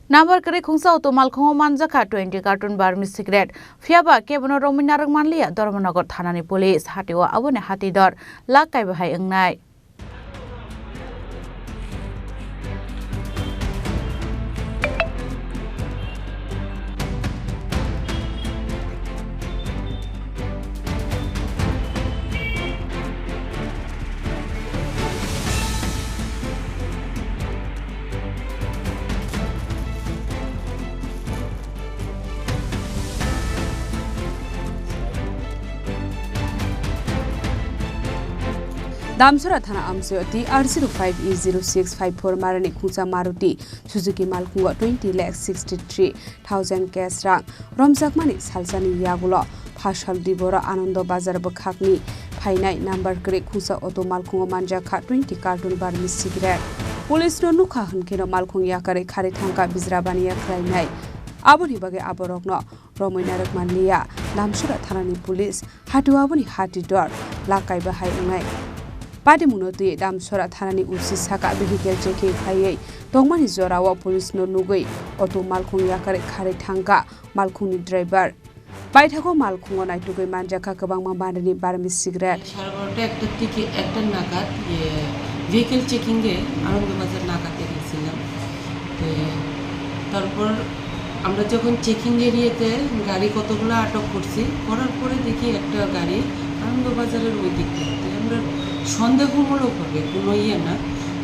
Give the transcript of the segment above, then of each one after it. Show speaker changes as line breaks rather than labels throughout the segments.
Number kare Khungsa auto Malkhungo Manjakha 20 carton Burmese cigarette. Phiya kebono Romwi Narukmanliya Dharmanagar Thanani police. Hatio Aboni Hatidhar Lakh Kaiba wngnai.
Damsora Thana Amsoti RC5E0654 Marani Khungsa Maruti Suzuki Malkhungo 20,63,000 cash rang Romjakmani Salsani Yagulo Phashal Dibora Anando Bazar Bakhakni Khlainai number kare Khungsa auto Malkhungo Manjakha 20 carton Burmese cigarette Police no nukha hunkeno Malkhung Yakarwi Kharkha Bijra Baniya Khlainai Aboni bage aborokno Romwi Narukmanliya Damsora Thanani police Hatio Aboni Hatidhar Lakh Kaiba wngnai Padi munoti Damsora Thanani usi saka vehicle checking Phiya tongmani jorawa police no Nugwi auto Malkhung Yakarwi Kharkha Malkhungni driver Baithako Malkhungo naitugoi Manjakha kebangma bandani Burmese cigarette
সারাটা একটা থেকে একটা নাগাদ vehicle checking এ আনন্দবাজার নাগাতে গেছিলাম তো তারপর আমরা যখন চেকিং এরিয়াতে গাড়ি কতগুলো আটক করছি করার পরে দেখি একটা গাড়ি আনন্দবাজারের ওই দিকে আমরা সন্দেহমূলকভাবে কোনো না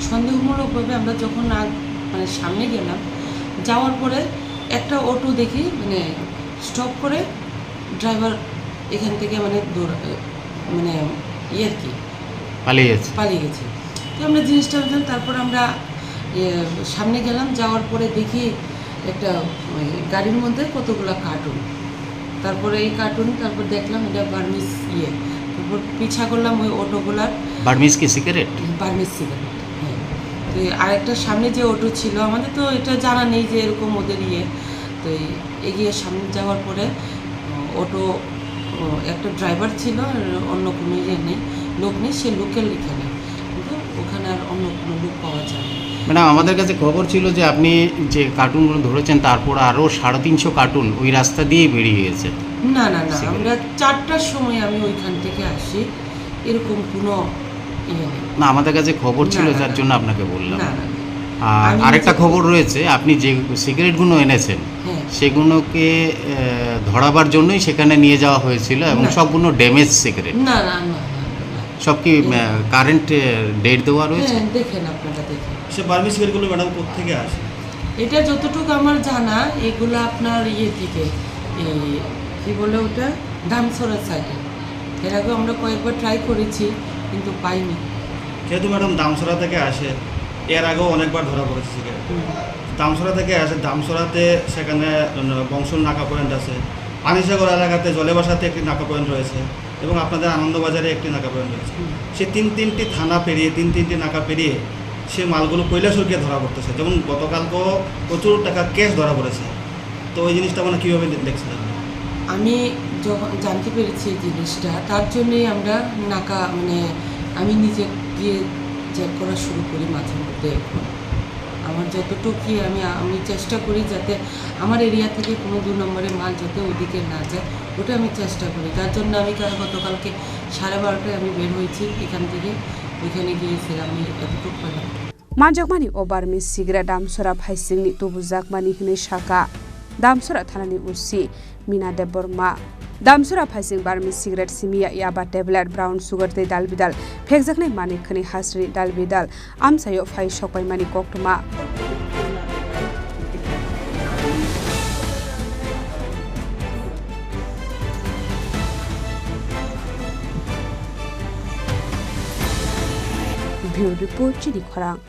সন্দেহমূলকভাবে আমরা যখন মানে সামনে গেলাম যাওয়ার পরে একটা অটো দেখি মানে স্টপ করে ড্রাইভার এখান থেকে মানে মানে আর কি পালিয়ে গেছে তো আমরা জিনিসটা বুঝলাম তারপর আমরা সামনে গেলাম যাওয়ার পরে দেখি একটা গাড়ির মধ্যে কতগুলো কার্টুন তারপরে এই কার্টুন তারপর দেখলাম এটা বার্মিস তারপর পিছা করলাম ওই অটোগুলার
বার্মিস কি সিগারেট
হ্যাঁ তো আরেকটা সামনে যে অটো ছিল আমাদের তো এটা জানা নেই যে এরকম ওদের তো এগিয়ে সামনে যাওয়ার পরে অটো একটা ড্রাইভার ছিল অন্য কোনো নেই লোক নেই সে লোকের এখানে কিন্তু ওখানে আর অন্য কোনো লোক পাওয়া যায় না
ম্যাডাম আমাদের কাছে খবর ছিল যে আপনি যে কার্টুনগুলো ধরেছেন তারপর আরও 350 কার্টুন ওই রাস্তা দিয়ে বেরিয়ে গেছে
না আমরা 4টার সময় আমি ওইখান থেকে আসি এরকম কোনো নেই
না আমাদের কাছে খবর ছিল যার জন্য আপনাকে বললাম
না
আর আরেকটা খবর রয়েছে আপনি যে সিগারেটগুলো এনেছেন সেগুলোকে ধরাবার জন্যই সেখানে নিয়ে যাওয়া হয়েছিল এবং সবগুলো ড্যামেজ সিগারেট
না
সব কি কারেন্ট ডেট দেওয়া রয়েছে
দেখেন আপনারা দেখেন
সে বার্মিস সিগারেটগুলো ম্যাডাম কোথা থেকে আসে
এটা যতটুকু আমার জানা এগুলো আপনার থেকে কি বলে ওটা দামসরা সাইডে এর আগে আমরা কয়েকবার ট্রাই করেছি কিন্তু পাইনি
যেহেতু ম্যাডাম দামসরা থেকে আসে এর আগেও অনেকবার ধরা পড়েছে সিগারেট দামসরা থেকে আসে দামসরাতে সেখানে বংশল নাকা পয়েন্ট আছে পানিসাগর এলাকাতে জলেবাসাতে একটি নাকা পয়েন্ট রয়েছে এবং আপনাদের আনন্দবাজারে একটি নাকা পয়েন্ট রয়েছে সে তিনটি থানা পেরিয়ে তিনটি নাকা পেরিয়ে সে মালগুলো কৈলাসরকে ধরা পড়তেছে যেমন গতকালকেও প্রচুর টাকা ক্যাশ ধরা পড়েছে তো ওই জিনিসটা মানে কীভাবে দেখছিলেন
আমি যখন জানতে পেরেছি এই জিনিসটা তার জন্যই আমরা নাকা মানে আমি নিজে গিয়ে চেক করা শুরু করি মাঝে মধ্যে এখন আমার যতটুকু আমি চেষ্টা করি যাতে আমার এরিয়া থেকে কোনো 2 নম্বরের মাল যাতে ওদিকে না যায় ওটা আমি চেষ্টা করি তার জন্য আমি গতকালকে 12:30টায় আমি বের হয়েছি এখান থেকে ওইখানে গিয়েছিলাম আমি এতটুকু পেলাম
Manjakmani o Burmese cigarette Damsora Phaisingni tubujakmani hini shaka Damsora Thanani usi Mina de Burma Damsora Phaising Burmese cigarette simia yaba tablet brown sugar te dalbidal phekjaknai manikhani hasri dalbidal amsayo phai sokpai mani koktuma Report Chini Khorang